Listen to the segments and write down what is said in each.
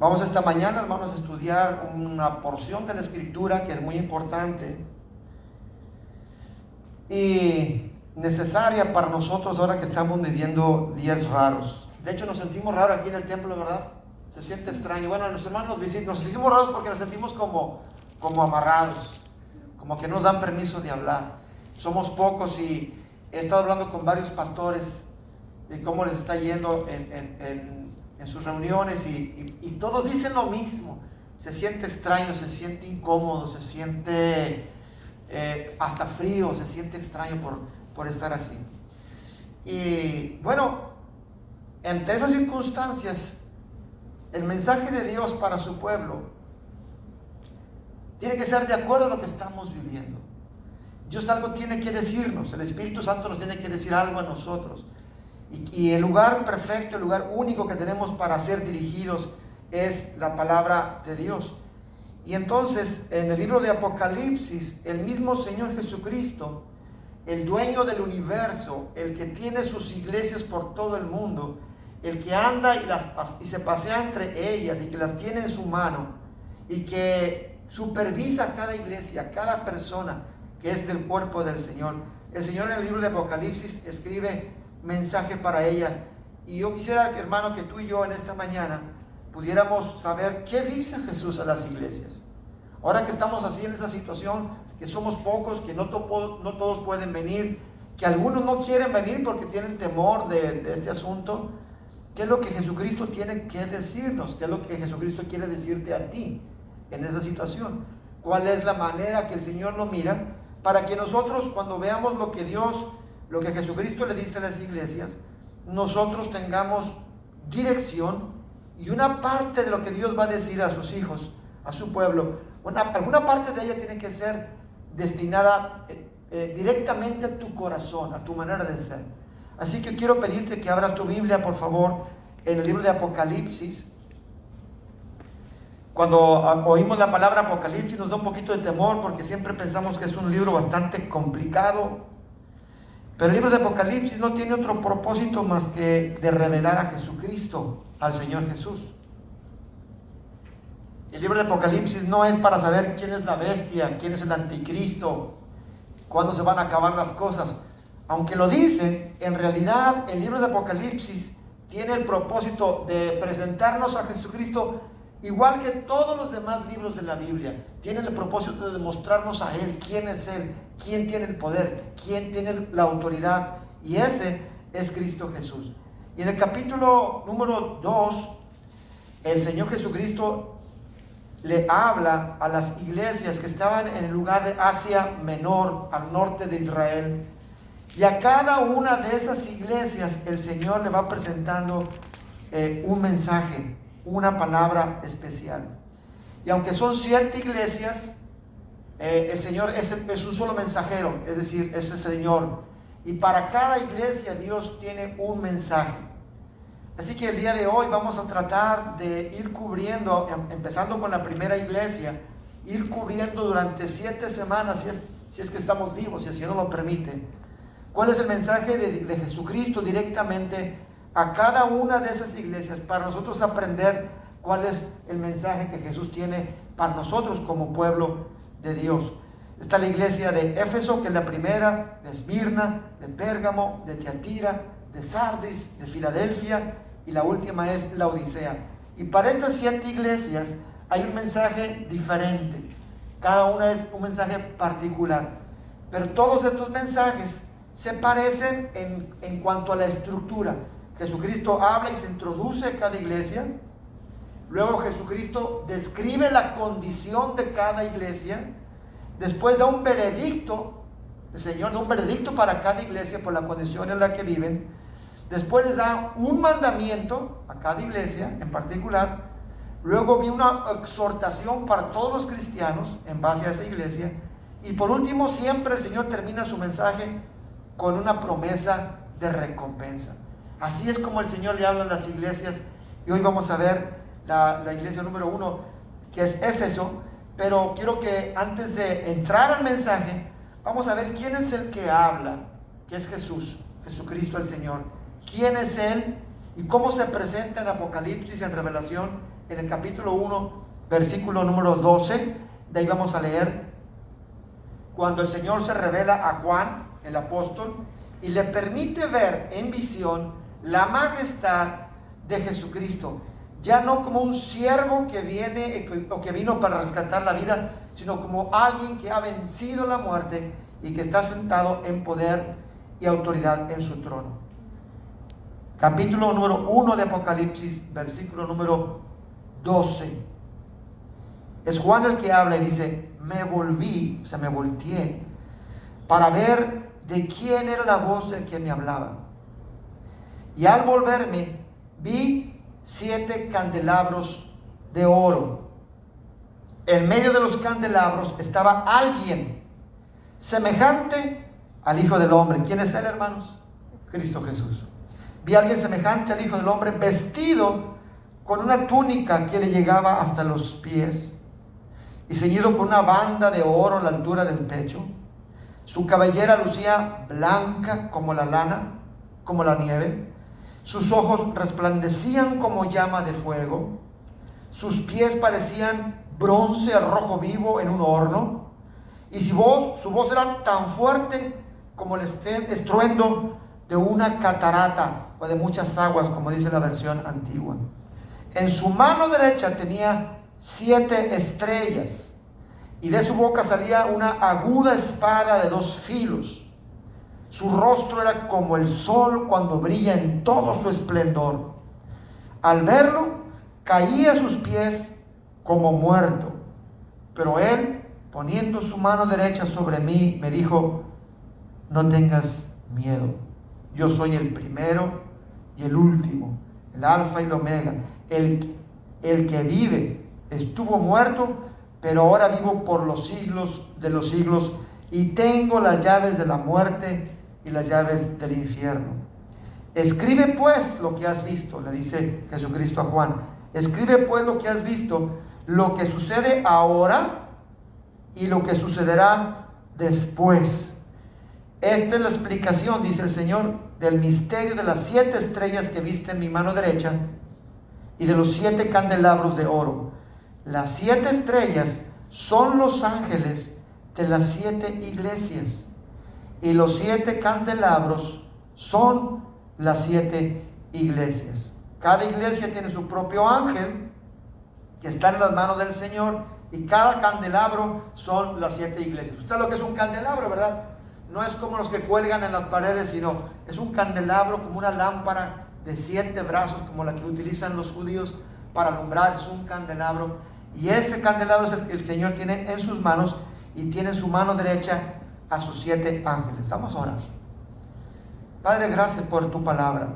Vamos esta mañana, hermanos, a estudiar una porción de la Escritura que es muy importante y necesaria para nosotros ahora que estamos viviendo días raros. De hecho, nos sentimos raros aquí en el templo, ¿verdad? Se siente extraño. Bueno, los hermanos nos sentimos raros porque nos sentimos como amarrados, como que no nos dan permiso de hablar. Somos pocos y he estado hablando con varios pastores de cómo les está yendo en sus reuniones y todos dicen lo mismo. Se siente extraño, se siente incómodo, se siente hasta frío, se siente extraño por estar así. Y bueno, entre esas circunstancias, el mensaje de Dios para su pueblo tiene que ser de acuerdo a lo que estamos viviendo. Dios algo tiene que decirnos, el Espíritu Santo nos tiene que decir algo a nosotros. Y el lugar perfecto, el lugar único que tenemos para ser dirigidos es la palabra de Dios. Y entonces, en el libro de Apocalipsis, el mismo Señor Jesucristo, el dueño del universo, el que tiene sus iglesias por todo el mundo, el que anda y se pasea entre ellas y que las tiene en su mano y que supervisa cada iglesia, cada persona que es del cuerpo del Señor. El Señor en el libro de Apocalipsis escribe mensaje para ellas. Y yo quisiera, hermano, que tú y yo en esta mañana pudiéramos saber qué dice Jesús a las iglesias. Ahora que estamos así en esa situación, que somos pocos, que no todos pueden venir, que algunos no quieren venir porque tienen temor de este asunto, ¿qué es lo que Jesucristo tiene que decirnos? ¿Qué es lo que Jesucristo quiere decirte a ti en esa situación? ¿Cuál es la manera que el Señor lo mira para que nosotros, cuando veamos lo que Jesucristo le dice a las iglesias, nosotros tengamos dirección y una parte de lo que Dios va a decir a sus hijos, a su pueblo, alguna parte de ella tiene que ser destinada directamente a tu corazón, a tu manera de ser. Así que quiero pedirte que abras tu Biblia, por favor, en el libro de Apocalipsis. Cuando oímos la palabra Apocalipsis nos da un poquito de temor porque siempre pensamos que es un libro bastante complicado. Pero el libro de Apocalipsis no tiene otro propósito más que de revelar a Jesucristo, al Señor Jesús. El libro de Apocalipsis no es para saber quién es la bestia, quién es el anticristo, cuándo se van a acabar las cosas. Aunque lo dice, en realidad el libro de Apocalipsis tiene el propósito de presentarnos a Jesucristo igual que todos los demás libros de la Biblia. Tienen el propósito de demostrarnos a Él, quién es Él, quién tiene el poder, quién tiene la autoridad. Y ese es Cristo Jesús. Y en el capítulo número 2, el Señor Jesucristo le habla a las iglesias que estaban en el lugar de Asia Menor, al norte de Israel. Y a cada una de esas iglesias el Señor le va presentando un mensaje, una palabra especial. Y aunque son 7 iglesias, el Señor es un solo mensajero, es decir, es el Señor. Y para cada iglesia Dios tiene un mensaje. Así que el día de hoy vamos a tratar de ir cubriendo, empezando con la primera iglesia, ir cubriendo durante 7 semanas, si es que estamos vivos, si el Señor nos lo permite, cuál es el mensaje de Jesucristo directamente a cada una de esas iglesias, para nosotros aprender cuál es el mensaje que Jesús tiene para nosotros como pueblo de Dios. Está la iglesia de Éfeso, que es la primera, de Esmirna, de Pérgamo, de Tiatira, de Sardis, de Filadelfia, y la última es la Odisea. Y para estas 7 iglesias hay un mensaje diferente, cada una es un mensaje particular, pero todos estos mensajes se parecen en cuanto a la estructura. Jesucristo habla y se introduce a cada iglesia. Luego Jesucristo describe la condición de cada iglesia. Después da un veredicto, el Señor da un veredicto para cada iglesia por la condición en la que viven. Después les da un mandamiento a cada iglesia en particular. Luego viene una exhortación para todos los cristianos en base a esa iglesia. Y por último, siempre el Señor termina su mensaje con una promesa de recompensa. Así es como el Señor le habla a las iglesias. Y hoy vamos a ver la iglesia número 1, que es Éfeso. Pero quiero que antes de entrar al mensaje, vamos a ver quién es el que habla, que es Jesús, Jesucristo el Señor. ¿Quién es Él ¿Y cómo se presenta en Apocalipsis, en Revelación? En el capítulo 1, versículo número 12, de ahí vamos a leer, cuando el Señor se revela a Juan, el apóstol, y le permite ver en visión la majestad de Jesucristo, ya no como un siervo que viene o que vino para rescatar la vida, sino como alguien que ha vencido la muerte y que está sentado en poder y autoridad en su trono. Capítulo número 1 de Apocalipsis, versículo número 12. Es Juan el que habla y dice: me volteé para ver de quién era la voz de quien me hablaba. Y al volverme, vi 7 candelabros de oro. En medio de los candelabros estaba alguien semejante al Hijo del Hombre. ¿Quién es él, hermanos? Cristo Jesús. Vi a alguien semejante al Hijo del Hombre, vestido con una túnica que le llegaba hasta los pies y ceñido con una banda de oro a la altura del pecho. Su cabellera lucía blanca como la lana, como la nieve. Sus ojos resplandecían como llama de fuego. Sus pies parecían bronce rojo vivo en un horno. Y su voz era tan fuerte como el estruendo de una catarata o de muchas aguas, como dice la versión antigua. En su mano derecha tenía 7 estrellas, y de su boca salía una aguda espada de 2 filos. Su rostro era como el sol cuando brilla en todo su esplendor. Al verlo, caí a sus pies como muerto. Pero él, poniendo su mano derecha sobre mí, me dijo: no tengas miedo. Yo soy el primero y el último, el alfa y el omega, el que vive. Estuvo muerto, pero ahora vivo por los siglos de los siglos, y tengo las llaves de la muerte y las llaves del infierno. Escribe pues lo que has visto, le dice Jesucristo a Juan. Escribe pues lo que has visto, lo que sucede ahora y lo que sucederá después. Esta es la explicación, dice el Señor, del misterio de las 7 estrellas que viste en mi mano derecha y de los 7 candelabros de oro. Las 7 estrellas son los ángeles de las 7 iglesias, y los 7 candelabros son las 7 iglesias. Cada iglesia tiene su propio ángel que está en las manos del Señor, y cada candelabro son las 7 iglesias. Usted sabe lo que es un candelabro, ¿verdad? No es como los que cuelgan en las paredes, sino es un candelabro como una lámpara de 7 brazos, como la que utilizan los judíos para alumbrar. Es un candelabro, y ese candelabro es el que el Señor tiene en sus manos, y tiene en su mano derecha a sus 7 ángeles. Vamos a orar. Padre, gracias por tu palabra.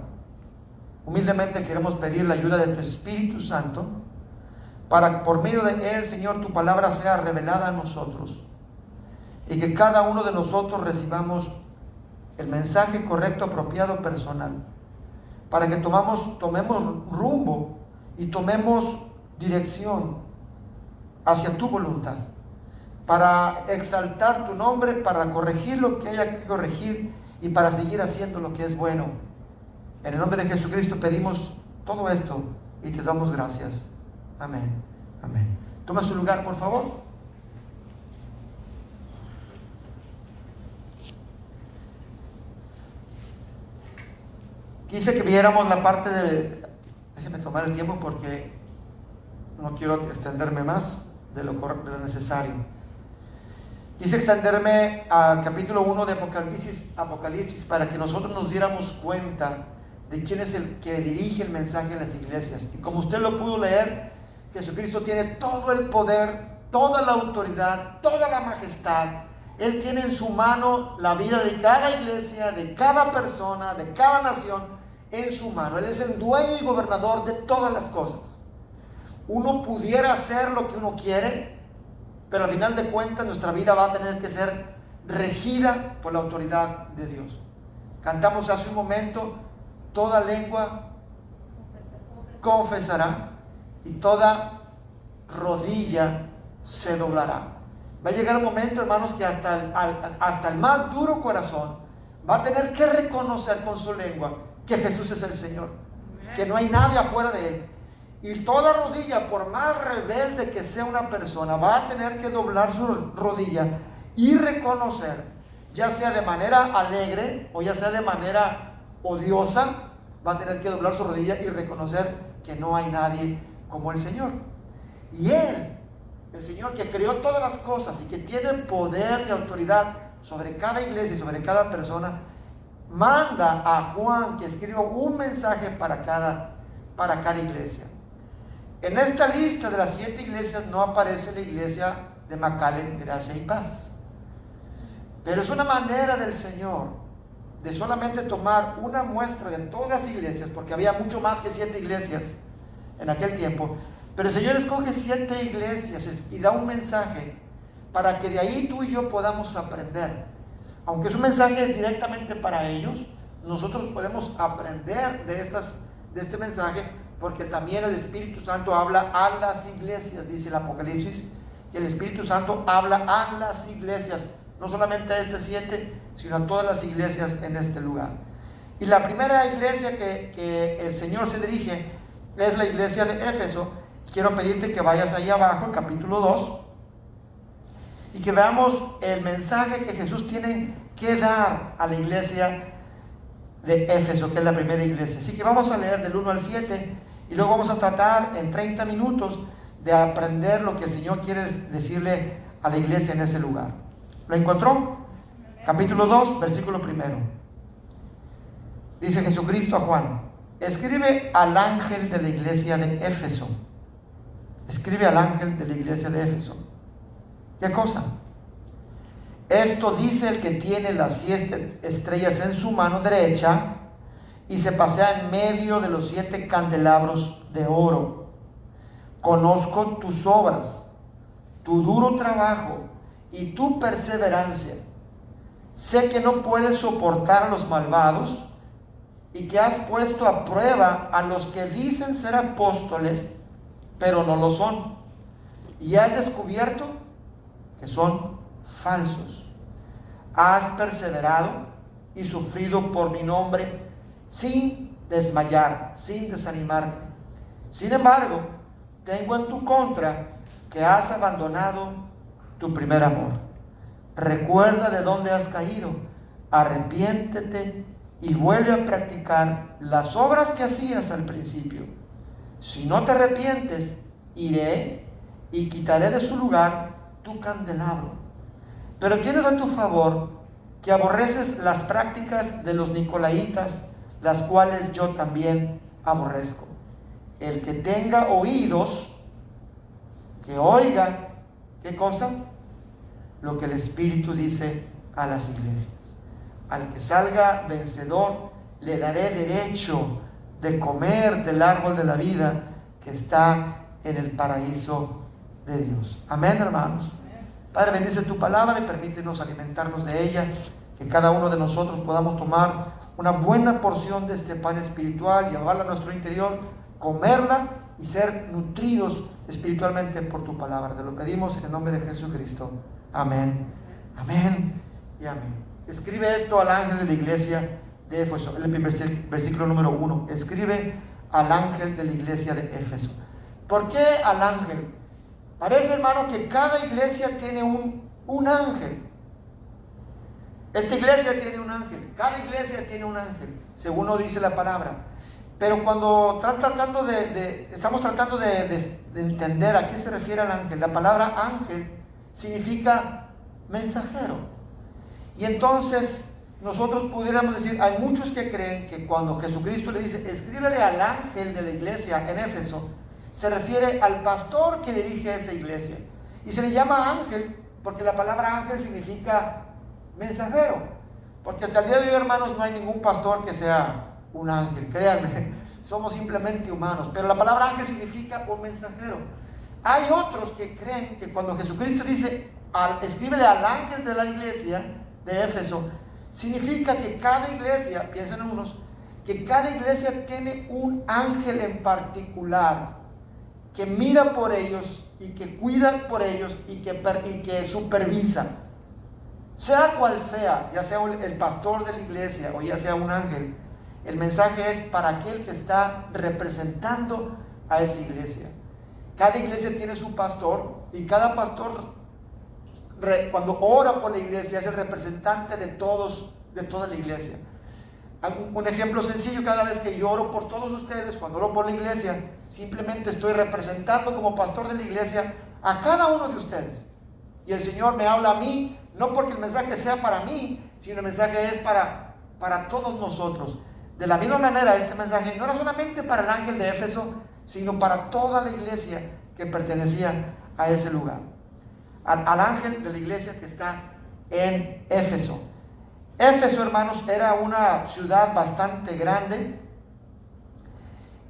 Humildemente queremos pedir la ayuda de tu Espíritu Santo, para por medio de él, Señor, tu palabra sea revelada a nosotros, y que cada uno de nosotros recibamos el mensaje correcto, apropiado, personal, para que tomemos rumbo y tomemos dirección hacia tu voluntad, para exaltar tu nombre, para corregir lo que haya que corregir y para seguir haciendo lo que es bueno. En el nombre de Jesucristo pedimos todo esto y te damos gracias. Amén. Amén. Toma su lugar, por favor. Quise que viéramos la parte de... Déjeme tomar el tiempo porque no quiero extenderme más de lo necesario. Quise extenderme al capítulo 1 de Apocalipsis para que nosotros nos diéramos cuenta de quién es el que dirige el mensaje a las iglesias. Y como usted lo pudo leer, Jesucristo tiene todo el poder, toda la autoridad, toda la majestad. Él tiene en su mano la vida de cada iglesia, de cada persona, de cada nación, en su mano. Él es el dueño y gobernador de todas las cosas. Uno pudiera hacer lo que uno quiere, pero al final de cuentas nuestra vida va a tener que ser regida por la autoridad de Dios. Cantamos hace un momento: toda lengua confesará y toda rodilla se doblará. Va a llegar un momento, hermanos, que hasta el más duro corazón va a tener que reconocer con su lengua que Jesús es el Señor. que no hay nadie afuera de él. Y toda rodilla, por más rebelde que sea una persona, va a tener que doblar su rodilla y reconocer, ya sea de manera alegre o ya sea de manera odiosa, va a tener que doblar su rodilla y reconocer que no hay nadie como el Señor. Y Él, el Señor que creó todas las cosas y que tiene poder y autoridad sobre cada iglesia y sobre cada persona, manda a Juan que escriba un mensaje para cada iglesia. En esta lista de las 7 iglesias no aparece la iglesia de McAllen, Gracia y Paz. Pero es una manera del Señor de solamente tomar una muestra de todas las iglesias, porque había mucho más que 7 iglesias en aquel tiempo. Pero el Señor escoge 7 iglesias y da un mensaje para que de ahí tú y yo podamos aprender. Aunque es un mensaje directamente para ellos, nosotros podemos aprender de este mensaje, porque también el Espíritu Santo habla a las iglesias, dice el Apocalipsis, que el Espíritu Santo habla a las iglesias, no solamente a estas 7, sino a todas las iglesias en este lugar. Y la primera iglesia que el Señor se dirige es la iglesia de Éfeso. Quiero pedirte que vayas ahí abajo, el capítulo 2, y que veamos el mensaje que Jesús tiene que dar a la iglesia de Éfeso, que es la primera iglesia. Así que vamos a leer del 1 al 7 y luego vamos a tratar en 30 minutos de aprender lo que el Señor quiere decirle a la iglesia en ese lugar. ¿Lo encontró? Capítulo 2, versículo 1. Dice Jesucristo a Juan: escribe al ángel de la iglesia de Éfeso. Escribe al ángel de la iglesia de Éfeso. ¿Qué cosa? Esto dice el que tiene las 7 estrellas en su mano derecha y se pasea en medio de los 7 candelabros de oro. Conozco tus obras, tu duro trabajo y tu perseverancia. Sé que no puedes soportar a los malvados y que has puesto a prueba a los que dicen ser apóstoles, pero no lo son. Y has descubierto que son falsos. Has perseverado y sufrido por mi nombre sin desmayar, sin desanimarte. Sin embargo, tengo en tu contra que has abandonado tu primer amor. Recuerda de dónde has caído, arrepiéntete y vuelve a practicar las obras que hacías al principio. Si no te arrepientes, iré y quitaré de su lugar tu candelabro. Pero tienes a tu favor que aborreces las prácticas de los nicolaitas, las cuales yo también aborrezco. El que tenga oídos, que oiga, ¿qué cosa? Lo que el Espíritu dice a las iglesias. Al que salga vencedor, le daré derecho de comer del árbol de la vida que está en el paraíso de Dios. Amén, hermanos. Padre, bendice tu palabra y permítenos alimentarnos de ella, que cada uno de nosotros podamos tomar una buena porción de este pan espiritual, llevarla a nuestro interior, comerla y ser nutridos espiritualmente por tu palabra. Te lo pedimos en el nombre de Jesucristo. Amén, amén y amén. Escribe esto al ángel de la iglesia de Éfeso, el versículo número 1. Escribe al ángel de la iglesia de Éfeso. ¿Por qué al ángel? Parece, hermano, que cada iglesia tiene un ángel. Esta iglesia tiene un ángel, cada iglesia tiene un ángel, según lo dice la palabra. Pero cuando estamos tratando de entender a qué se refiere al ángel, la palabra ángel significa mensajero. Y entonces nosotros pudiéramos decir, hay muchos que creen que cuando Jesucristo le dice, escríbele al ángel de la iglesia en Éfeso, se refiere al pastor que dirige esa iglesia. Y se le llama ángel porque la palabra ángel significa mensajero. Porque hasta el día de hoy, hermanos, no hay ningún pastor que sea un ángel, créanme, somos simplemente humanos. Pero la palabra ángel significa un mensajero. Hay otros que creen que cuando Jesucristo dice, escríbele al ángel de la iglesia de Éfeso, significa que cada iglesia, piensen unos, que cada iglesia tiene un ángel en particular que mira por ellos y que cuida por ellos y que supervisa. Sea cual sea, ya sea el pastor de la iglesia o ya sea un ángel, el mensaje es para aquel que está representando a esa iglesia. Cada iglesia tiene su pastor y cada pastor cuando ora por la iglesia es el representante de todos, de toda la iglesia. Un ejemplo sencillo: cada vez que yo oro por todos ustedes, cuando oro por la iglesia, simplemente estoy representando como pastor de la iglesia a cada uno de ustedes. Y el Señor me habla a mí, no porque el mensaje sea para mí, sino el mensaje es para todos nosotros. De la misma manera, este mensaje no era solamente para el ángel de Éfeso, sino para toda la iglesia que pertenecía a ese lugar. Al ángel de la iglesia que está en Éfeso. Éfeso, hermanos, era una ciudad bastante grande,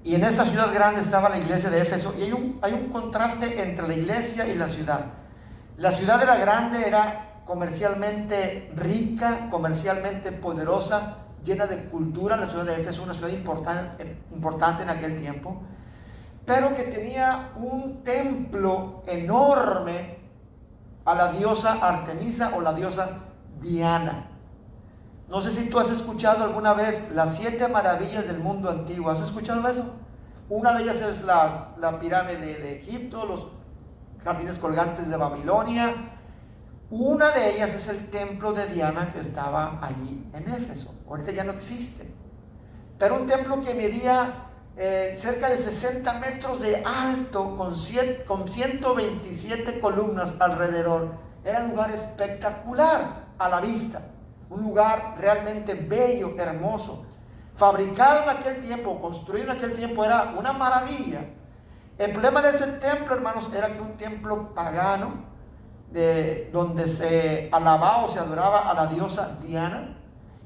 y en esa ciudad grande estaba la iglesia de Éfeso, y hay un contraste entre la iglesia y la ciudad. La ciudad era grande, era comercialmente rica, comercialmente poderosa, llena de cultura. La ciudad de Éfeso, una ciudad importante en aquel tiempo, pero que tenía un templo enorme a la diosa Artemisa o la diosa Diana. No sé si tú has escuchado alguna vez las 7 maravillas del mundo antiguo. ¿Has escuchado eso? Una de ellas es la pirámide de Egipto, los jardines colgantes de Babilonia. Una de ellas es el templo de Diana que estaba allí en Éfeso. Ahorita ya no existe, pero un templo que medía cerca de 60 metros de alto, con 127 columnas alrededor. Era un lugar espectacular a la vista, un lugar realmente bello, hermoso, fabricado en aquel tiempo, construido en aquel tiempo. Era una maravilla. El problema de ese templo, hermanos, era que un templo pagano, donde se alababa o se adoraba a la diosa Diana,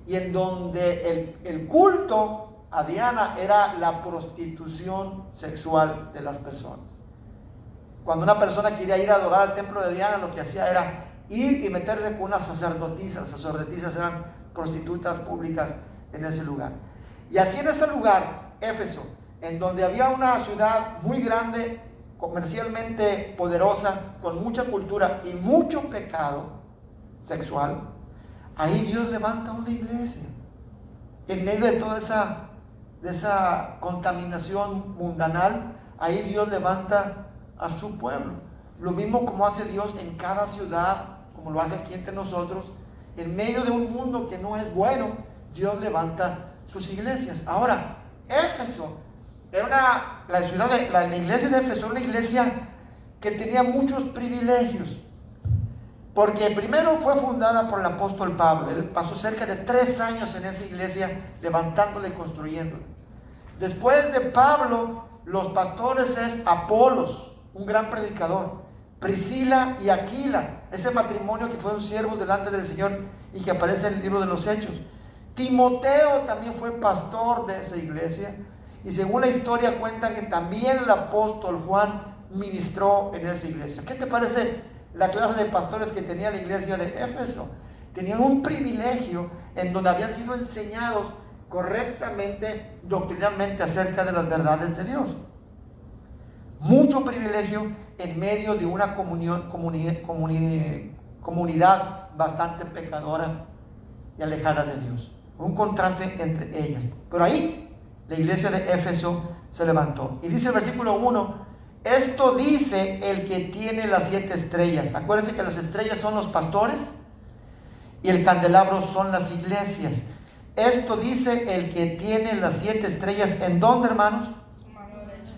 y en donde el culto a Diana era la prostitución sexual de las personas. Cuando una persona quería ir a adorar al templo de Diana, lo que hacía era ir y meterse con unas sacerdotisas. Las sacerdotisas eran prostitutas públicas en ese lugar. Y así, en ese lugar, Éfeso, en donde había una ciudad muy grande, comercialmente poderosa, con mucha cultura y mucho pecado sexual, ahí Dios levanta una iglesia en medio de toda esa contaminación mundanal. Ahí Dios levanta a su pueblo. Lo mismo como hace Dios en cada ciudad, como lo hace aquí entre nosotros. En medio de un mundo que no es bueno, Dios levanta sus iglesias. Ahora, Éfeso era la iglesia de Éfeso, una iglesia que tenía muchos privilegios, porque primero fue fundada por el apóstol Pablo. Él pasó cerca de 3 años en esa iglesia, levantándola y construyéndola. Después de Pablo, los pastores es Apolos, un gran predicador, Priscila y Aquila, ese matrimonio que fueron siervos delante del Señor y que aparece en el libro de los Hechos. Timoteo también fue pastor de esa iglesia, y según la historia cuentan que también el apóstol Juan ministró en esa iglesia. ¿Qué te parece la clase de pastores que tenía la iglesia de Éfeso? Tenían un privilegio en donde habían sido enseñados correctamente, doctrinalmente, acerca de las verdades de Dios. Mucho privilegio en medio de una comunidad bastante pecadora y alejada de Dios. Un contraste entre ellas. Pero ahí la iglesia de Éfeso se levantó. Y dice el versículo 1: esto dice el que tiene las 7 estrellas. Acuérdense que las estrellas son los pastores y el candelabro son las iglesias. Esto dice el que tiene las 7 estrellas. ¿En dónde, hermanos? Su mano derecha.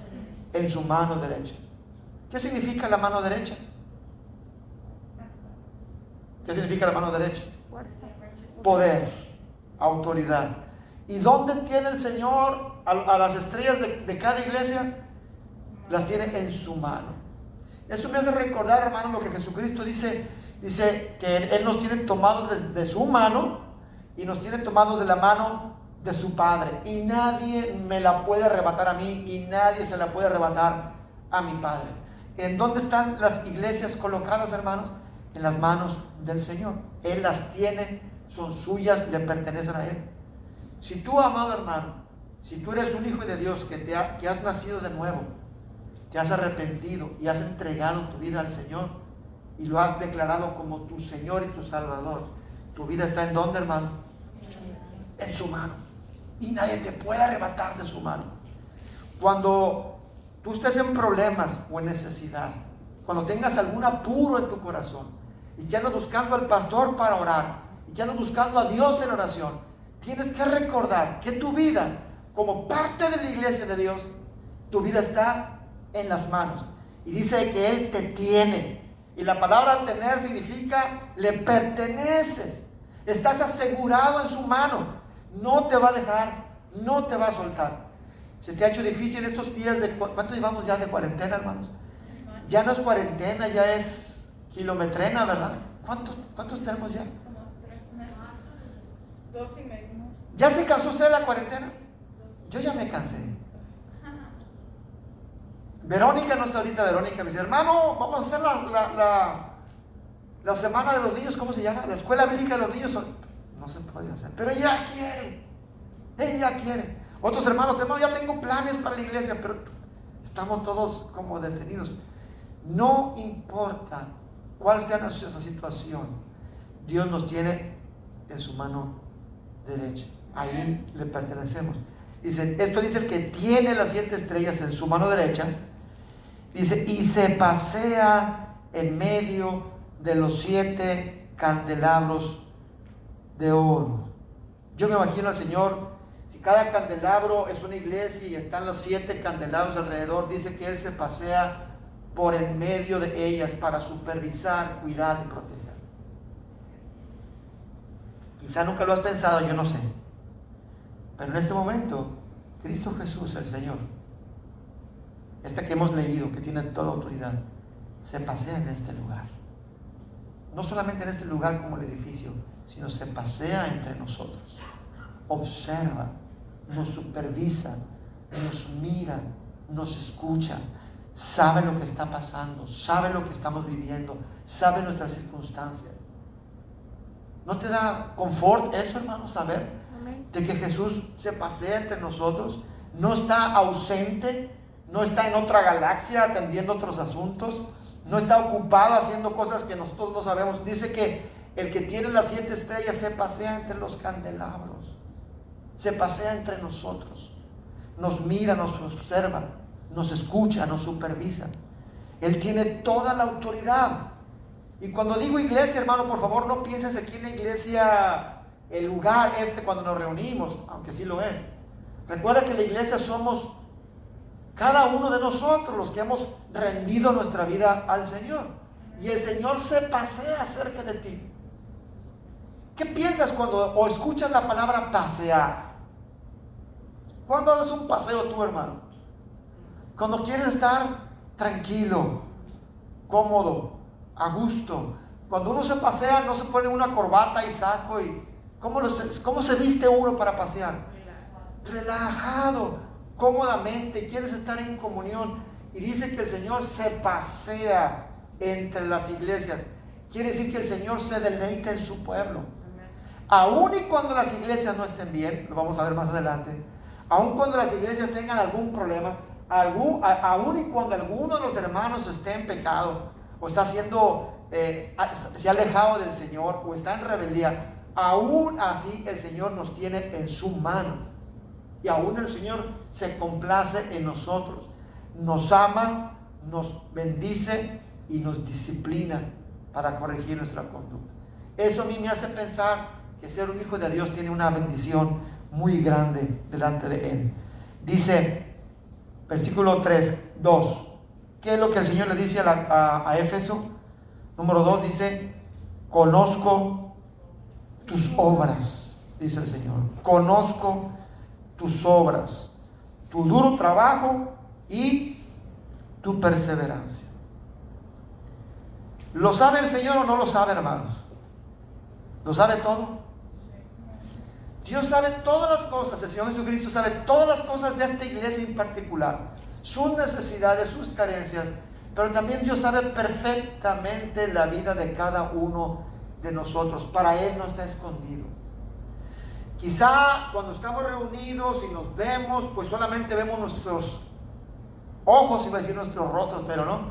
En su mano derecha. ¿Qué significa la mano derecha? ¿Qué significa la mano derecha? Poder, autoridad. ¿Y dónde tiene el Señor a las estrellas de cada iglesia? Las tiene en su mano. Esto me hace recordar, hermano, lo que Jesucristo dice que Él nos tiene tomados de su mano y nos tiene tomados de la mano de su Padre. Y nadie me la puede arrebatar a mí y nadie se la puede arrebatar a mi Padre. ¿En dónde están las iglesias colocadas, hermanos? En las manos del Señor. Él las tiene, son suyas, le pertenecen a Él. Si tú, amado hermano, si tú eres un hijo de Dios que has nacido de nuevo, te has arrepentido y has entregado tu vida al Señor y lo has declarado como tu Señor y tu Salvador, tu vida está ¿en dónde, hermano? En su mano. y nadie te puede arrebatar de su mano. Cuando tú estés en problemas o en necesidad, cuando tengas algún apuro en tu corazón y que andas buscando al pastor para orar y que andas buscando a Dios en oración, tienes que recordar que tu vida, como parte de la iglesia de Dios, tu vida está en las manos. Y dice que Él te tiene. Y la palabra tener significa le perteneces. Estás asegurado en su mano. No te va a dejar, no te va a soltar. ¿Se te ha hecho difícil estos días de... ¿Cuánto llevamos ya de cuarentena, hermanos? Ya no es cuarentena, ya es kilometrena, ¿verdad? ¿Cuántos tenemos ya? Como 3 meses, 2 y medio. ¿Ya se cansó usted de la cuarentena? Yo ya me cansé. Verónica, no está ahorita Verónica, me dice, hermano, vamos a hacer la semana de los niños, ¿cómo se llama? La escuela bíblica de los niños. No se puede hacer, pero ella quiere. Otros hermanos, ya tengo planes para la iglesia, pero estamos todos como detenidos. No importa cuál sea nuestra situación, Dios nos tiene en su mano derecha. Ahí le pertenecemos. Dice, esto dice el que tiene las 7 estrellas en su mano derecha. Dice, y se pasea en medio de los 7 candelabros de oro. Yo me imagino al Señor, si cada candelabro es una iglesia y están los 7 candelabros alrededor, dice que Él se pasea por en medio de ellas para supervisar, cuidar y proteger. Quizá nunca lo has pensado, yo no sé. Pero en este momento, Cristo Jesús, el Señor, que hemos leído, que tiene toda autoridad, se pasea en este lugar. No solamente en este lugar como el edificio, sino se pasea entre nosotros. Observa, nos supervisa, nos mira, nos escucha, sabe lo que está pasando, sabe lo que estamos viviendo, sabe nuestras circunstancias. ¿No te da confort eso, hermano, saber de que Jesús se pasea entre nosotros? No está ausente, no está en otra galaxia atendiendo otros asuntos, no está ocupado haciendo cosas que nosotros no sabemos. Dice que el que tiene las 7 estrellas se pasea entre los candelabros, se pasea entre nosotros, nos mira, nos observa, nos escucha, nos supervisa. Él tiene toda la autoridad. Y cuando digo iglesia, hermano, por favor no pienses aquí en la iglesia, el lugar cuando nos reunimos, aunque sí lo es. Recuerda que la iglesia somos cada uno de nosotros los que hemos rendido nuestra vida al Señor. Y el Señor se pasea cerca de ti. ¿Qué piensas cuando escuchas la palabra pasear? ¿Cuándo haces un paseo tú, hermano? Cuando quieres estar tranquilo, cómodo, a gusto. Cuando uno se pasea, no se pone una corbata y saco y... ¿Cómo se viste uno para pasear? Relajado, cómodamente, quieres estar en comunión. Y dice que el Señor se pasea entre las iglesias. Quiere decir que el Señor se deleita en su pueblo. Aún y cuando las iglesias no estén bien, lo vamos a ver más adelante, aún cuando las iglesias tengan algún problema, aún y cuando alguno de los hermanos esté en pecado, o está se ha alejado del Señor, o está en rebeldía, aún así el Señor nos tiene en su mano. Y aún el Señor se complace en nosotros. Nos ama, nos bendice y nos disciplina para corregir nuestra conducta. Eso a mí me hace pensar que ser un hijo de Dios tiene una bendición muy grande delante de Él. Dice, versículo 2. ¿Qué es lo que el Señor le dice a Éfeso? Número 2 dice, conozco tus obras, dice el Señor. Conozco tus obras, tu duro trabajo y tu perseverancia. ¿Lo sabe el Señor o no lo sabe, hermanos? ¿Lo sabe todo? Dios sabe todas las cosas. El Señor Jesucristo sabe todas las cosas de esta iglesia en particular, sus necesidades, sus carencias, pero también Dios sabe perfectamente la vida de cada uno de nosotros. Para Él no está escondido. Quizá cuando estamos reunidos y nos vemos, pues solamente vemos nuestros ojos, iba a decir nuestros rostros, pero no,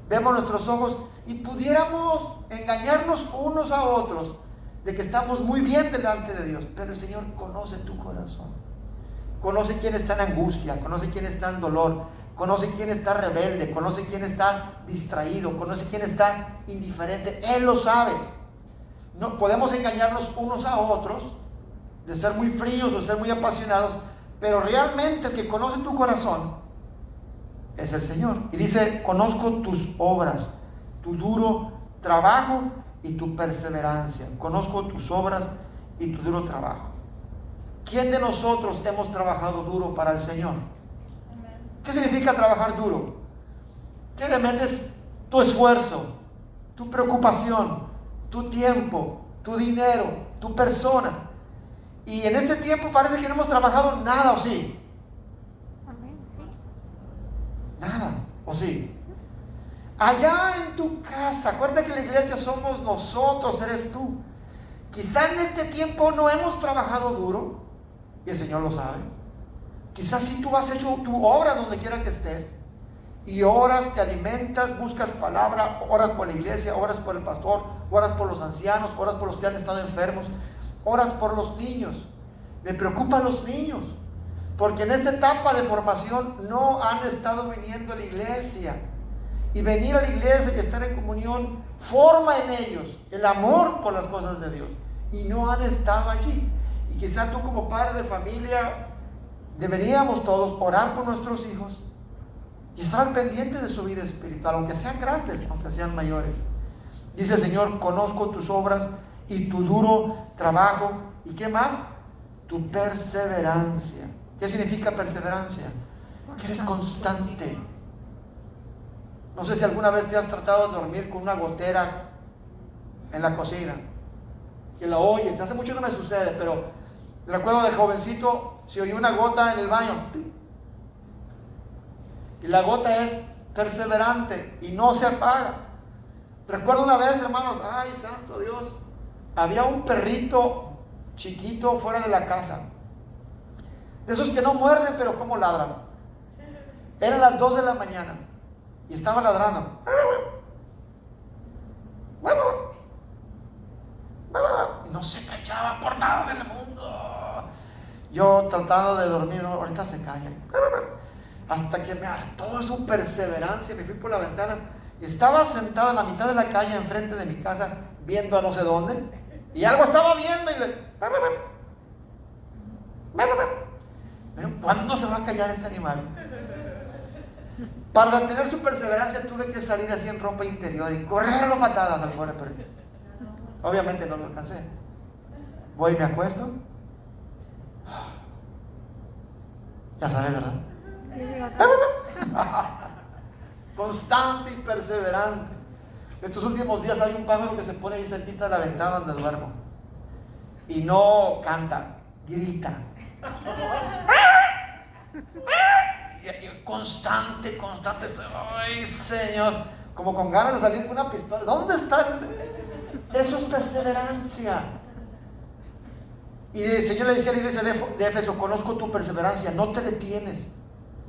vemos nuestros ojos y pudiéramos engañarnos unos a otros de que estamos muy bien delante de Dios, pero el Señor conoce tu corazón. conoce quién está en angustia, conoce quién está en dolor, conoce quién está rebelde, conoce quién está distraído, conoce quién está indiferente. Él lo sabe. No podemos engañarnos unos a otros, de ser muy fríos o ser muy apasionados, pero realmente el que conoce tu corazón es el Señor. Y dice: conozco tus obras, tu duro trabajo y tu perseverancia. Conozco tus obras y tu duro trabajo. ¿Quién de nosotros hemos trabajado duro para el Señor? ¿Qué significa trabajar duro? Que le metes tu esfuerzo, tu preocupación, tu tiempo, tu dinero, tu persona. Y en este tiempo parece que no hemos trabajado nada, ¿o sí? Nada, ¿o sí? Allá en tu casa, acuérdate que la iglesia somos nosotros, eres tú. Quizá en este tiempo no hemos trabajado duro, y el Señor lo sabe. Quizás sí tú has hecho tu obra donde quiera que estés, y oras, te alimentas, buscas palabra, oras por la iglesia, oras por el pastor, oras por los ancianos, oras por los que han estado enfermos, oras por los niños. Me preocupan los niños, porque en esta etapa de formación no han estado viniendo a la iglesia. Y venir a la iglesia y estar en comunión forma en ellos el amor por las cosas de Dios, y no han estado allí. Y quizá tú, como padre de familia, deberíamos todos orar por nuestros hijos y estar pendientes de su vida espiritual, aunque sean grandes, aunque sean mayores. Dice el Señor: conozco tus obras y tu duro trabajo. ¿Y qué más? Tu perseverancia. ¿Qué significa perseverancia? Que eres constante. No sé si alguna vez te has tratado de dormir con una gotera en la cocina, que la oyes. Hace mucho no me sucede, pero recuerdo de jovencito, si oí una gota en el baño, y la gota es perseverante y no se apaga. Recuerdo una vez, hermanos, ay, santo Dios, había un perrito chiquito fuera de la casa, de esos que no muerden, pero como ladran. Eran las 2 de la mañana y estaba ladrando, y no se callaba por nada del mundo. Yo tratando de dormir, no, ahorita se calla, hasta que me hartó su perseverancia. Me fui por la ventana y estaba sentado en la mitad de la calle enfrente de mi casa, viendo a no sé dónde, y algo estaba viendo y le... Pero ¿cuándo se va a callar este animal? Para tener su perseverancia tuve que salir así en ropa interior y correrlo patadas al pobre perrito. Obviamente no lo alcancé. Voy y me acuesto. Ya sabes, ¿verdad? Constante y perseverante. Estos últimos días hay un pájaro que se pone ahí cerquita de la ventana donde duermo y no canta, grita. Y constante. Ay, Señor, como con ganas de salir con una pistola. ¿Dónde está? Eso es perseverancia. Y el Señor le decía a la iglesia de Éfeso: conozco tu perseverancia, no te detienes.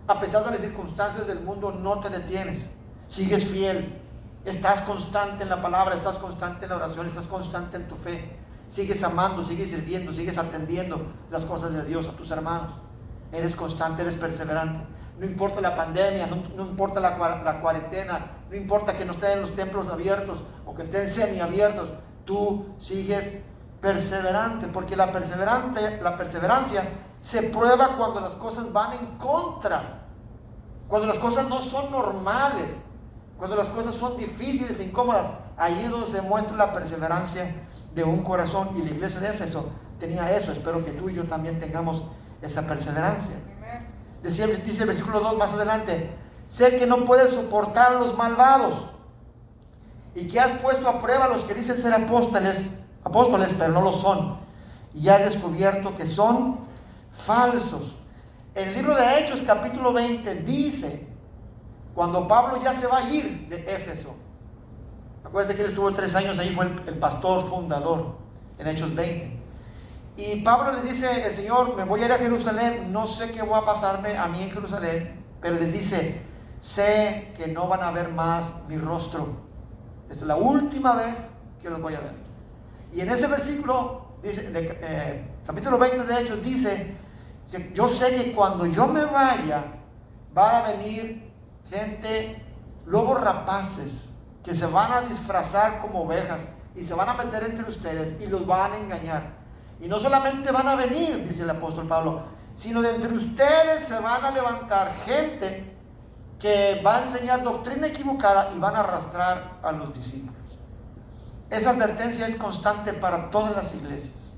A pesar de las circunstancias del mundo, no te detienes. Sigues fiel. Estás constante en la palabra, estás constante en la oración, estás constante en tu fe. Sigues amando, sigues sirviendo, sigues atendiendo las cosas de Dios a tus hermanos. Eres constante, eres perseverante. No importa la pandemia, no importa la cuarentena, no importa que no estén los templos abiertos o que estén semiabiertos, tú sigues perseverante, porque la perseverancia se prueba cuando las cosas van en contra, cuando las cosas no son normales, cuando las cosas son difíciles e incómodas. Ahí es donde se muestra la perseverancia de un corazón, y la iglesia de Éfeso tenía eso. Espero que tú y yo también tengamos esa perseverancia. Dice el versículo 2 más adelante: sé que no puedes soportar a los malvados y que has puesto a prueba a los que dicen ser apóstoles, pero no lo son, y has descubierto que son falsos. En el libro de Hechos capítulo 20 dice, cuando Pablo ya se va a ir de Éfeso, acuérdense que él estuvo 3 años ahí, fue el pastor fundador en Hechos 20. Y Pablo les dice: el Señor, me voy a ir a Jerusalén, no sé qué va a pasarme a mí en Jerusalén, pero les dice: sé que no van a ver más mi rostro. Esta es la última vez que los voy a ver. Y en ese versículo, dice, capítulo 20 de Hechos, dice: Yo sé que cuando yo me vaya, van a venir gente, lobos rapaces, que se van a disfrazar como ovejas y se van a meter entre ustedes y los van a engañar. Y no solamente van a venir, dice el apóstol Pablo, sino de entre ustedes se van a levantar gente que va a enseñar doctrina equivocada y van a arrastrar a los discípulos. Esa advertencia es constante para todas las iglesias.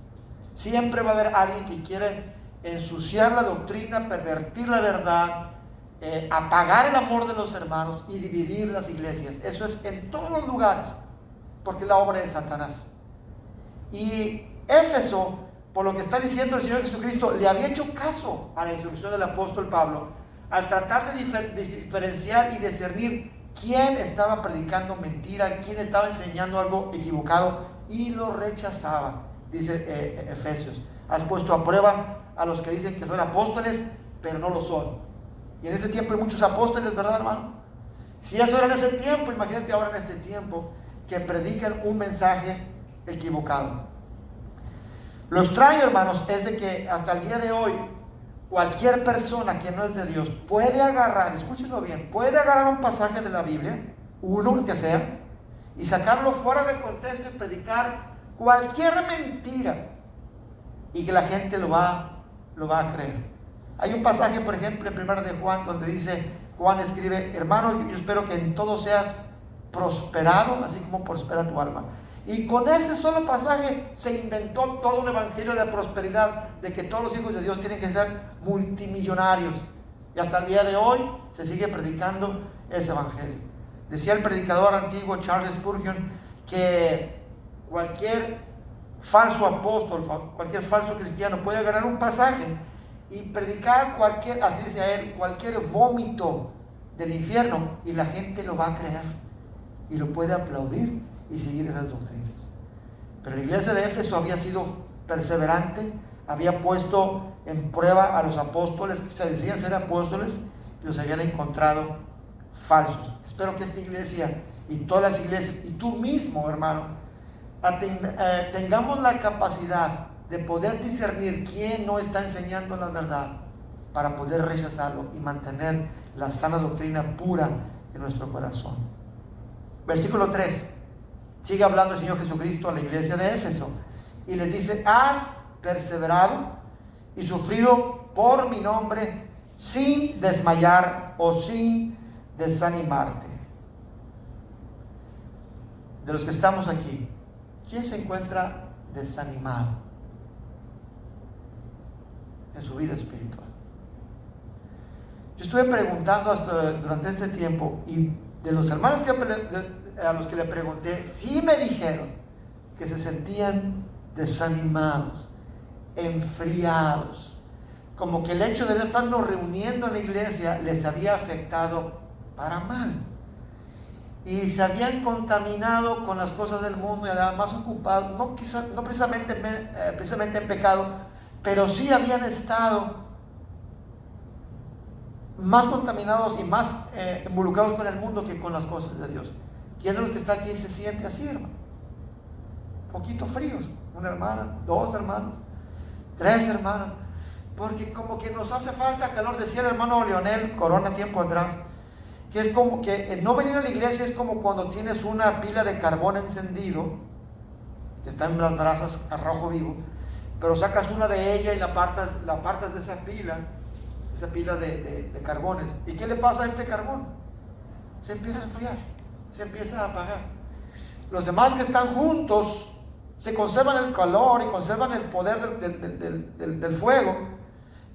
Siempre va a haber alguien que quiere ensuciar la doctrina, pervertir la verdad, apagar el amor de los hermanos y dividir las iglesias. Eso es en todos los lugares, porque es la obra de Satanás. Y Éfeso, por lo que está diciendo el Señor Jesucristo, le había hecho caso a la instrucción del apóstol Pablo al tratar de diferenciar y discernir quién estaba predicando mentira, quién estaba enseñando algo equivocado, y lo rechazaba. Dice Efesios: has puesto a prueba a los que dicen que son apóstoles, pero no lo son. Y en este tiempo hay muchos apóstoles, ¿verdad, hermano? Si eso era en ese tiempo, imagínate ahora en este tiempo, que predican un mensaje equivocado. Lo extraño, hermanos, es de que hasta el día de hoy, cualquier persona que no es de Dios puede agarrar, escúchenlo bien, puede agarrar un pasaje de la Biblia, uno que sea, y sacarlo fuera de contexto y predicar cualquier mentira, y que la gente lo va a creer. Hay un pasaje, por ejemplo, en 1 de Juan, donde dice, Juan escribe: hermano, yo espero que en todo seas prosperado, así como prospera tu alma. Y con ese solo pasaje se inventó todo un evangelio de prosperidad, de que todos los hijos de Dios tienen que ser multimillonarios. Y hasta el día de hoy se sigue predicando ese evangelio. Decía el predicador antiguo Charles Spurgeon que cualquier falso apóstol, cualquier falso cristiano puede agarrar un pasaje y predicar cualquier, así decía él, cualquier vómito del infierno, y la gente lo va a creer y lo puede aplaudir y seguir esas doctrinas. Pero la iglesia de Éfeso había sido perseverante, había puesto en prueba a los apóstoles que se decían ser apóstoles, y los habían encontrado falsos. Espero que esta iglesia y todas las iglesias, y tú mismo, hermano, tengamos la capacidad de poder discernir quién no está enseñando la verdad, para poder rechazarlo y mantener la sana doctrina pura en nuestro corazón. Versículo 3. Sigue hablando el Señor Jesucristo a la iglesia de Éfeso y les dice: has perseverado y sufrido por mi nombre sin desmayar o sin desanimarte. De los que estamos aquí, ¿quién se encuentra desanimado en su vida espiritual? Yo estuve preguntando durante este tiempo, y de los hermanos a los que le pregunté, sí me dijeron que se sentían desanimados, enfriados, como que el hecho de no estarnos reuniendo en la iglesia les había afectado para mal, y se habían contaminado con las cosas del mundo y además ocupados, no precisamente en pecado, pero sí habían estado más contaminados y más involucrados con el mundo que con las cosas de Dios. ¿Quién de los que está aquí se siente así, hermano? Poquito fríos, una hermana, 2 hermanos, 3 hermanas, porque como que nos hace falta calor. Decía el hermano Leonel Corona tiempo atrás, que es como que no venir a la iglesia es como cuando tienes una pila de carbón encendido, que está en las brasas a rojo vivo, pero sacas una de ellas y la apartas de esa pila de carbones. ¿Y qué le pasa a este carbón? Se empieza a enfriar, se empieza a apagar. Los demás que están juntos se conservan el calor y conservan el poder del fuego,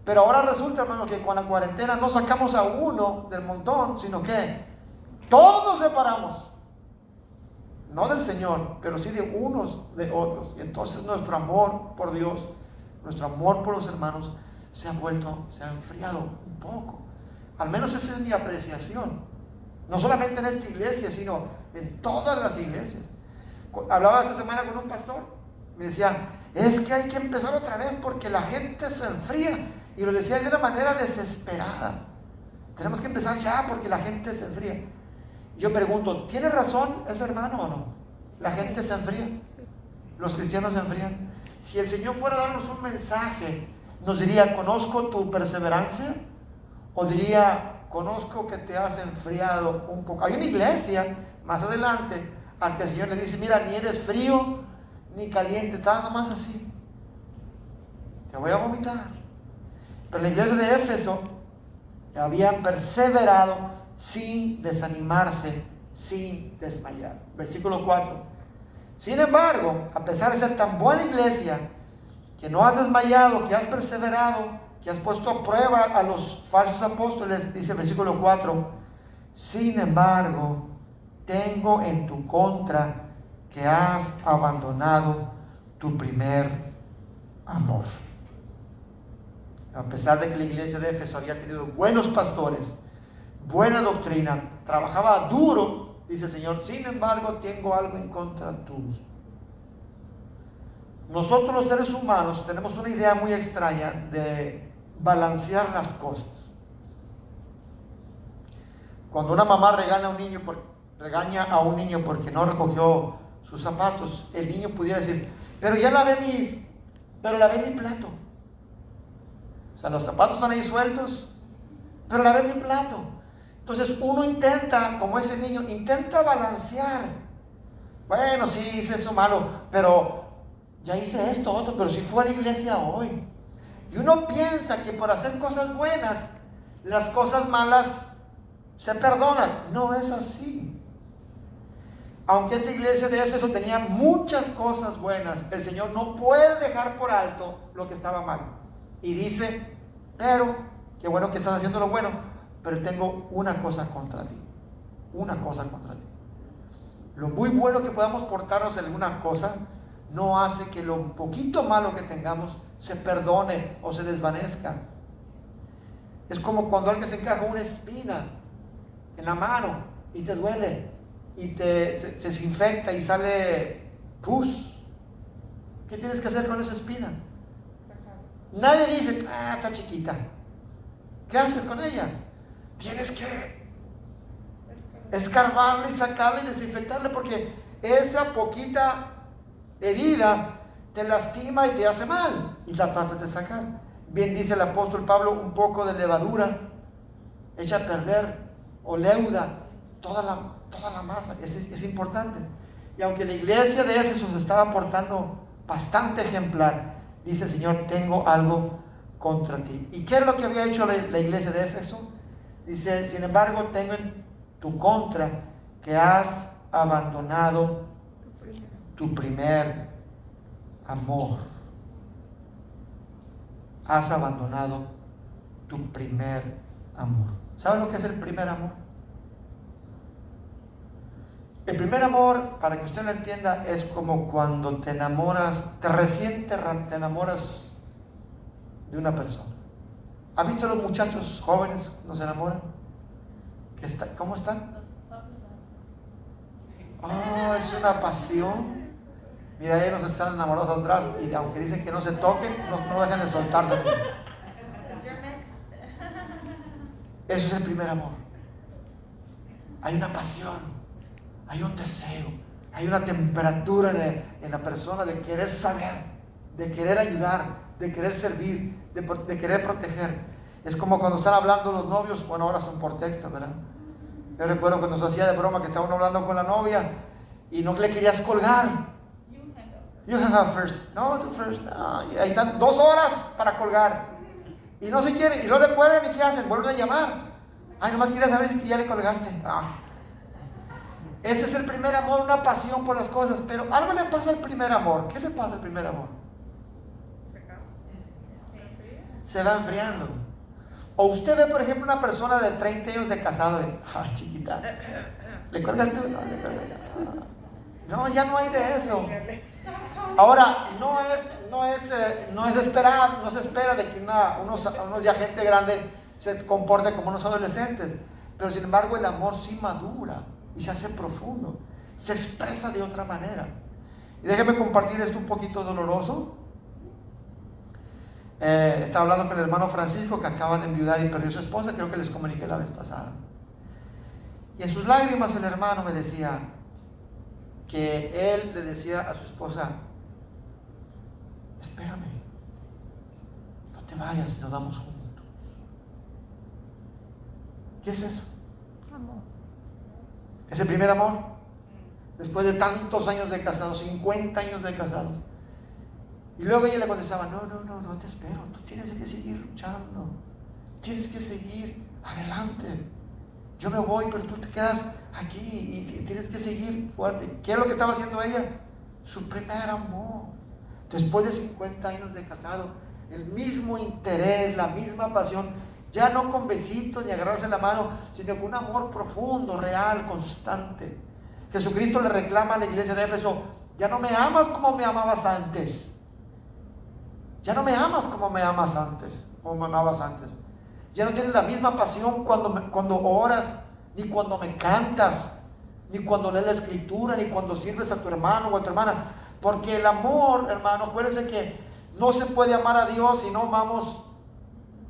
pero ahora resulta, hermano, que con la cuarentena no sacamos a uno del montón, sino que todos nos separamos, no del Señor, pero sí de unos de otros. Y entonces nuestro amor por Dios, nuestro amor por los hermanos se ha enfriado un poco. Al menos esa es mi apreciación, no solamente en esta iglesia, sino en todas las iglesias. Hablaba esta semana con un pastor, me decía: es que hay que empezar otra vez porque la gente se enfría, y lo decía de una manera desesperada. Tenemos que empezar ya porque la gente se enfría. Y yo pregunto: ¿tiene razón ese hermano o no? La gente se enfría, los cristianos se enfrían. Si el Señor fuera a darnos un mensaje nos diría, conozco tu perseverancia, o diría, conozco que te has enfriado un poco. Hay una iglesia más adelante al que el Señor le dice, mira, ni eres frío ni caliente, está nomás así, te voy a vomitar. Pero la iglesia de Éfeso habían perseverado sin desanimarse, sin desmayar. Versículo 4. Sin embargo, a pesar de ser tan buena iglesia, que no has desmayado, que has perseverado, que has puesto a prueba a los falsos apóstoles, dice el versículo 4, sin embargo, tengo en tu contra que has abandonado tu primer amor. A pesar de que la iglesia de Éfeso había tenido buenos pastores, buena doctrina, trabajaba duro, dice el Señor, sin embargo tengo algo en contra tuyo. Nosotros los seres humanos tenemos una idea muy extraña de balancear las cosas. Cuando una mamá regaña a un niño porque no recogió sus zapatos, el niño pudiera decir, pero ya lavé mi plato. O sea, los zapatos están ahí sueltos, pero lavé mi plato. Entonces uno intenta, como ese niño, intenta balancear. Bueno, sí, hice eso malo, pero ya hice esto, otro, pero sí fue a la iglesia hoy. Y uno piensa que por hacer cosas buenas, las cosas malas se perdonan. No es así. Aunque esta iglesia de Éfeso tenía muchas cosas buenas, el Señor no puede dejar por alto lo que estaba mal. Y dice, pero, qué bueno que estás haciendo lo bueno, pero tengo una cosa contra ti. Una cosa contra ti. Lo muy bueno que podamos portarnos en alguna cosa no hace que lo poquito malo que tengamos se perdone o se desvanezca. Es como cuando alguien se encaja una espina en la mano y te duele y se desinfecta y sale pus. ¿Qué tienes que hacer con esa espina? Nadie dice, está chiquita. ¿Qué haces con ella? Tienes que escarbarle y sacarle y desinfectarle, porque esa poquita herida te lastima y te hace mal y la tratas de sacar. Bien dice el apóstol Pablo, un poco de levadura echa a perder o leuda toda la masa. Es importante. Y aunque la iglesia de Éfeso se estaba portando bastante ejemplar, dice el Señor, tengo algo contra ti. ¿Y qué es lo que había hecho la iglesia de Éfeso? Dice, sin embargo, tengo en tu contra que has abandonado tu primer amor. Has abandonado tu primer amor. ¿Sabes lo que es el primer amor? El primer amor, para que usted lo entienda, es como cuando te enamoras, recién te enamoras de una persona. ¿Ha visto a los muchachos jóvenes cuando se enamoran? ¿Cómo están? Oh, es una pasión. Mira, ellos están enamorados atrás y aunque dicen que no se toquen, no dejan de soltar de mí. Eso es el primer amor. Hay una pasión, hay un deseo, hay una temperatura en la persona de querer saber, de querer ayudar, de querer servir, de querer proteger. Es como cuando están hablando los novios, bueno, ahora son por texto, ¿verdad? Yo recuerdo cuando se hacía de broma que estaba uno hablando con la novia y no le querías colgar. You hang up first. No, tú first. No. Y ahí están 2 horas para colgar. Y no se quieren, y no le cuelgan, ¿y qué hacen? Vuelven a llamar. Ay, nomás quieres saber si ya le colgaste. Ese es el primer amor, una pasión por las cosas. Pero algo le pasa al primer amor. ¿Qué le pasa al primer amor? Se va enfriando. O usted ve, por ejemplo, una persona de 30 años de casado. Ay, chiquita, ¿le colgaste? No, le colgaste. No, ya no hay de eso. Ahora, no se espera de que unos ya gente grande se comporte como unos adolescentes, pero sin embargo el amor sí madura y se hace profundo, se expresa de otra manera. Y déjeme compartir esto un poquito doloroso. Estaba hablando con el hermano Francisco, que acaba de enviudar y perdió a su esposa, creo que les comuniqué la vez pasada. Y en sus lágrimas el hermano me decía que él le decía a su esposa, espérame, no te vayas y nos vamos juntos. ¿Qué es eso? Amor. ¿Es el primer amor? Después de tantos años de casados, 50 años de casados. Y luego ella le contestaba, no te espero, tú tienes que seguir luchando, tienes que seguir adelante. Yo me voy, pero tú te quedas aquí y tienes que seguir fuerte. ¿Qué es lo que estaba haciendo ella? Su primer amor. Después de 50 años de casado, el mismo interés, la misma pasión, ya no con besitos ni agarrarse la mano, sino con un amor profundo, real, constante. Jesucristo le reclama a la iglesia de Éfeso, ya no me amas como me amabas antes. Ya no me amas como me amas antes, como me amabas antes. Ya no tienes la misma pasión cuando oras, ni cuando me cantas, ni cuando lees la escritura, ni cuando sirves a tu hermano o a tu hermana. Porque el amor, hermano, acuérdense que no se puede amar a Dios si no amamos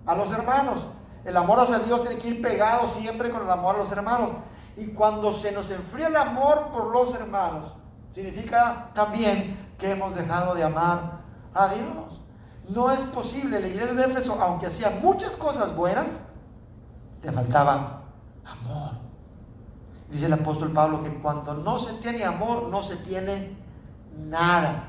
a los hermanos. El amor hacia Dios tiene que ir pegado siempre con el amor a los hermanos. Y cuando se nos enfría el amor por los hermanos, significa también que hemos dejado de amar a Dios. No es posible. La iglesia de Éfeso, aunque hacía muchas cosas buenas, le faltaba amor. Dice el apóstol Pablo que cuando no se tiene amor, no se tiene nada.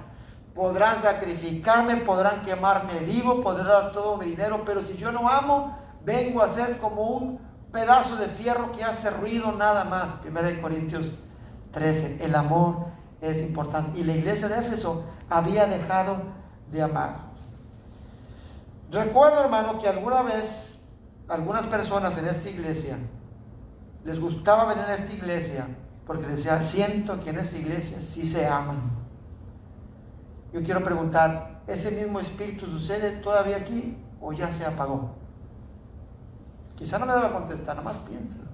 Podrán sacrificarme, podrán quemarme vivo, podrán dar todo mi dinero, pero si yo no amo, vengo a ser como un pedazo de fierro que hace ruido nada más. 1 Corintios 13. El amor es importante. Y la iglesia de Éfeso había dejado de amar. Recuerdo, hermano, que alguna vez algunas personas en esta iglesia les gustaba venir a esta iglesia porque decían, siento que en esta iglesia sí se aman. Yo quiero preguntar, ¿ese mismo espíritu sucede todavía aquí o ya se apagó? Quizá no me deba contestar, nada más piénsalo.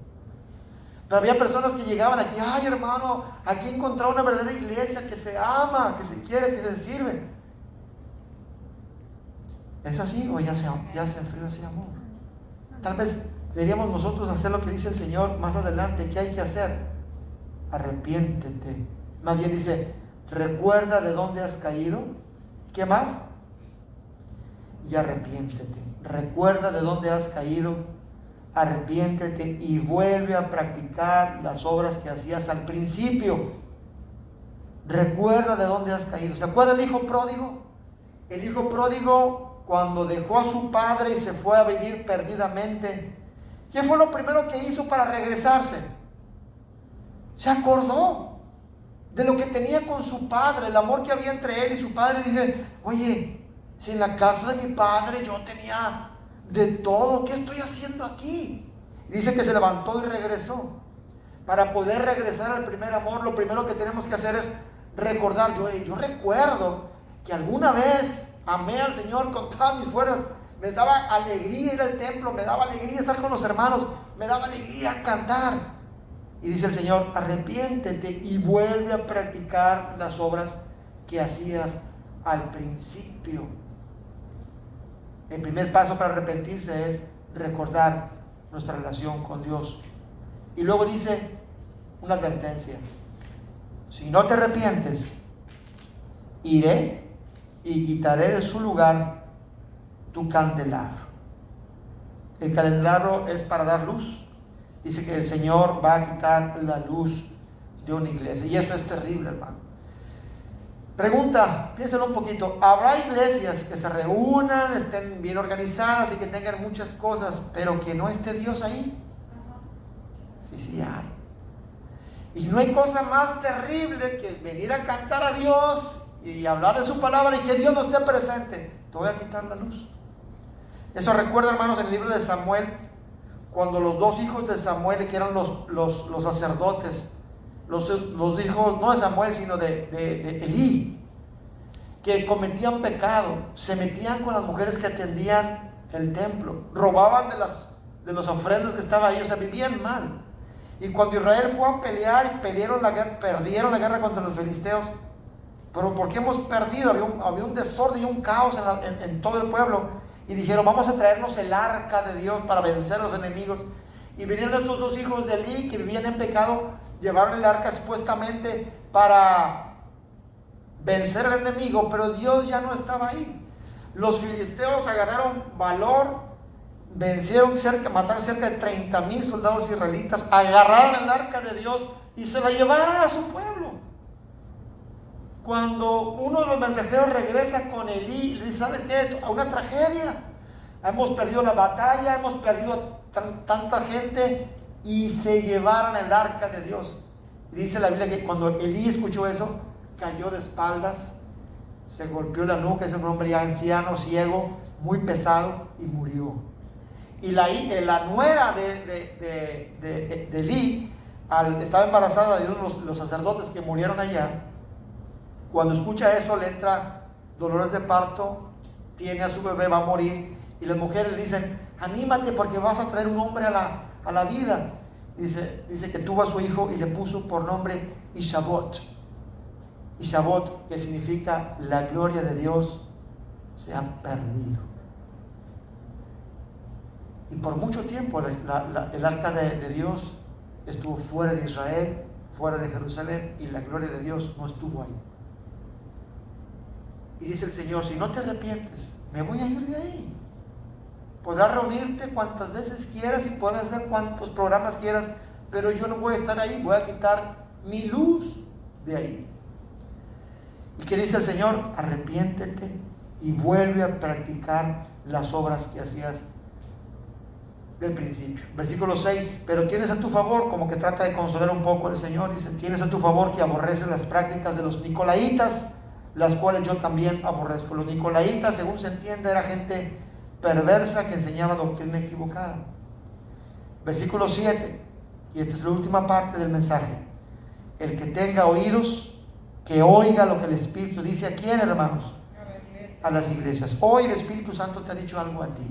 Pero había personas que llegaban aquí, ay hermano, aquí he encontrado una verdadera iglesia que se ama, que se quiere, que se sirve. ¿Es así o ya se enfrió ese amor? Tal vez deberíamos nosotros hacer lo que dice el Señor más adelante. ¿Qué hay que hacer? Arrepiéntete. Más bien dice, recuerda de dónde has caído. ¿Qué más? Y arrepiéntete. Recuerda de dónde has caído, arrepiéntete y vuelve a practicar las obras que hacías al principio. Recuerda de dónde has caído. ¿Se acuerda el hijo pródigo? El hijo pródigo, cuando dejó a su padre y se fue a vivir perdidamente, ¿qué fue lo primero que hizo para regresarse? Se acordó de lo que tenía con su padre, el amor que había entre él y su padre. Dice, oye, si en la casa de mi padre yo tenía de todo, ¿qué estoy haciendo aquí? Y dice que se levantó y regresó. Para poder regresar al primer amor, lo primero que tenemos que hacer es recordar. Yo recuerdo que alguna vez amé al Señor con todas mis fuerzas. Me daba alegría ir al templo, me daba alegría estar con los hermanos, me daba alegría cantar. Y dice el Señor, arrepiéntete y vuelve a practicar las obras que hacías al principio. El primer paso para arrepentirse es recordar nuestra relación con Dios. Y luego dice una advertencia: si no te arrepientes, iré y quitaré de su lugar tu candelabro. El candelabro es para dar luz. Dice que el Señor va a quitar la luz de una iglesia. Y eso es terrible, hermano. Pregunta, piénsalo un poquito. ¿Habrá iglesias que se reúnan, estén bien organizadas y que tengan muchas cosas, pero que no esté Dios ahí? Sí hay. Y no hay cosa más terrible que venir a cantar a Dios y hablar de su palabra y que Dios no esté presente. Te voy a quitar la luz. Eso recuerda, hermanos, en el libro de Samuel, cuando los dos hijos de Samuel, que eran los sacerdotes, los hijos no de Samuel sino de Elí, que cometían pecado, se metían con las mujeres que atendían el templo, robaban de los ofrendas que estaban ahí, o sea, vivían mal. Y cuando Israel fue a pelear, perdieron la guerra contra los filisteos. Pero ¿por qué hemos perdido? Había un desorden y un caos en todo el pueblo. Y dijeron, vamos a traernos el arca de Dios para vencer a los enemigos. Y vinieron estos dos hijos de Elí que vivían en pecado, llevaron el arca supuestamente para vencer al enemigo, pero Dios ya no estaba ahí. Los filisteos agarraron valor, mataron cerca de 30,000 soldados israelitas, agarraron el arca de Dios y se la llevaron a su pueblo. Cuando uno de los mensajeros regresa con Elí, le dice: ¿sabes qué es esto? Una tragedia. Hemos perdido la batalla, hemos perdido tanta gente, y se llevaron el arca de Dios. Y dice la Biblia que cuando Elí escuchó eso, cayó de espaldas, se golpeó la nuca, es un hombre ya anciano, ciego, muy pesado, y murió. Y la nuera de Elí, estaba embarazada de uno de los sacerdotes que murieron allá. Cuando escucha eso, le entra dolores de parto, tiene a su bebé, va a morir, y las mujeres le dicen: anímate porque vas a traer un hombre a la vida. Dice que tuvo a su hijo y le puso por nombre Ishabot. Ishabot, que significa la gloria de Dios se ha perdido. Y por mucho tiempo el arca de Dios estuvo fuera de Israel, fuera de Jerusalén, y la gloria de Dios no estuvo ahí. Y dice el Señor: si no te arrepientes, me voy a ir de ahí. Podrás reunirte cuantas veces quieras y puedes hacer cuantos programas quieras, pero yo no voy a estar ahí, voy a quitar mi luz de ahí. ¿Y qué dice el Señor? Arrepiéntete y vuelve a practicar las obras que hacías del principio. Versículo 6: pero tienes a tu favor, como que trata de consolar un poco al Señor, dice: tienes a tu favor que aborreces las prácticas de los nicolaitas, las cuales yo también aborrezco. Los nicolaitas, según se entiende, era gente perversa que enseñaba doctrina equivocada. Versículo 7, y esta es la última parte del mensaje: el que tenga oídos, que oiga lo que el Espíritu dice. ¿A quién, hermanos? A las iglesias. Hoy el Espíritu Santo te ha dicho algo a ti.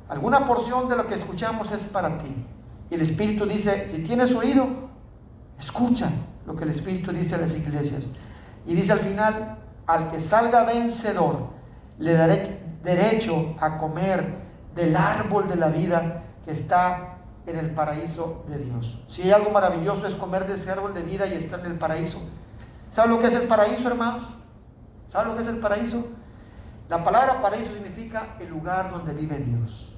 Alguna porción de lo que escuchamos es para ti. Y el Espíritu dice: si tienes oído, escucha lo que el Espíritu dice a las iglesias. Y dice al final: al que salga vencedor, le daré derecho a comer del árbol de la vida que está en el paraíso de Dios. Si hay algo maravilloso es comer de ese árbol de vida y estar en el paraíso. ¿Sabe lo que es el paraíso, hermanos? ¿Sabe lo que es el paraíso? La palabra paraíso significa el lugar donde vive Dios.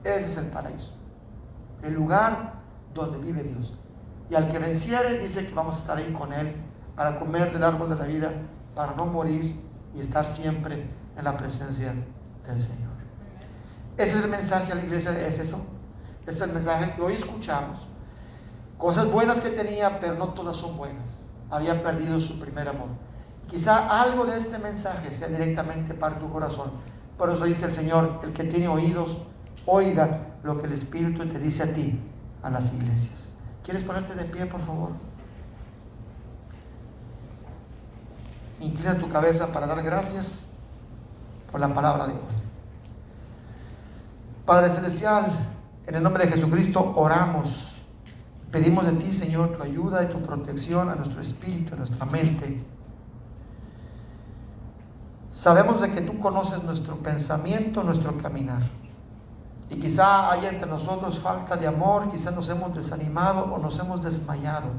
Ese es el paraíso, el lugar donde vive Dios. Y al que venciere, dice que vamos a estar ahí con Él para comer del árbol de la vida, para no morir y estar siempre en la presencia del Señor. Ese es el mensaje a la iglesia de Éfeso. Este es el mensaje que hoy escuchamos. Cosas buenas que tenía, pero no todas son buenas. Había perdido su primer amor. Quizá algo de este mensaje sea directamente para tu corazón. Por eso dice el Señor: el que tiene oídos, oiga lo que el Espíritu te dice a ti, a las iglesias. ¿Quieres ponerte de pie, por favor? Inclina tu cabeza para dar gracias por la palabra de hoy. Padre Celestial, en el nombre de Jesucristo oramos. Pedimos de ti, Señor, tu ayuda y tu protección a nuestro espíritu, a nuestra mente. Sabemos de que tú conoces nuestro pensamiento, nuestro caminar. Y quizá haya entre nosotros falta de amor, quizá nos hemos desanimado o nos hemos desmayado.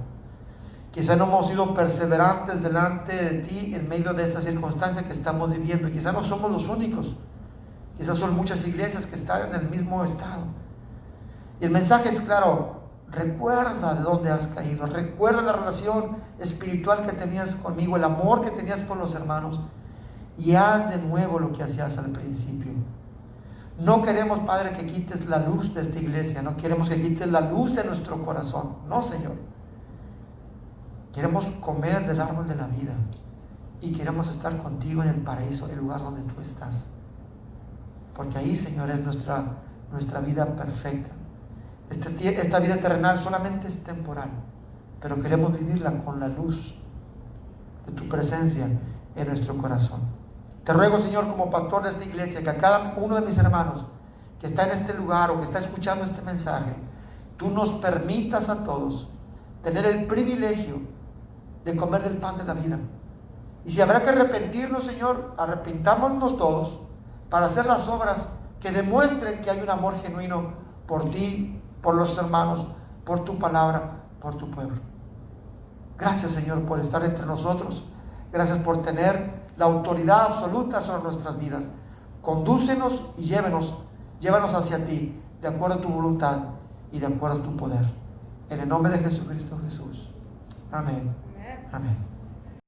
Quizá no hemos sido perseverantes delante de ti en medio de esta circunstancia que estamos viviendo. Quizá no somos los únicos. Quizá son muchas iglesias que están en el mismo estado. Y el mensaje es claro: recuerda de dónde has caído. Recuerda la relación espiritual que tenías conmigo, el amor que tenías por los hermanos. Y haz de nuevo lo que hacías al principio. No queremos, Padre, que quites la luz de esta iglesia. No queremos que quites la luz de nuestro corazón. No, Señor. Queremos comer del árbol de la vida. Y queremos estar contigo en el paraíso, el lugar donde tú estás. Porque ahí, Señor, es nuestra vida perfecta. Esta vida terrenal solamente es temporal. Pero queremos vivirla con la luz de tu presencia en nuestro corazón. Te ruego, Señor, como pastor de esta iglesia, que a cada uno de mis hermanos que está en este lugar o que está escuchando este mensaje, tú nos permitas a todos tener el privilegio de comer del pan de la vida. Y si habrá que arrepentirnos, Señor, arrepintámonos todos para hacer las obras que demuestren que hay un amor genuino por ti, por los hermanos, por tu palabra, por tu pueblo. Gracias, Señor, por estar entre nosotros. Gracias por tener la autoridad absoluta sobre nuestras vidas. Condúcenos y llévanos hacia ti, de acuerdo a tu voluntad y de acuerdo a tu poder. En el nombre de Jesucristo Jesús. Amén. Amén.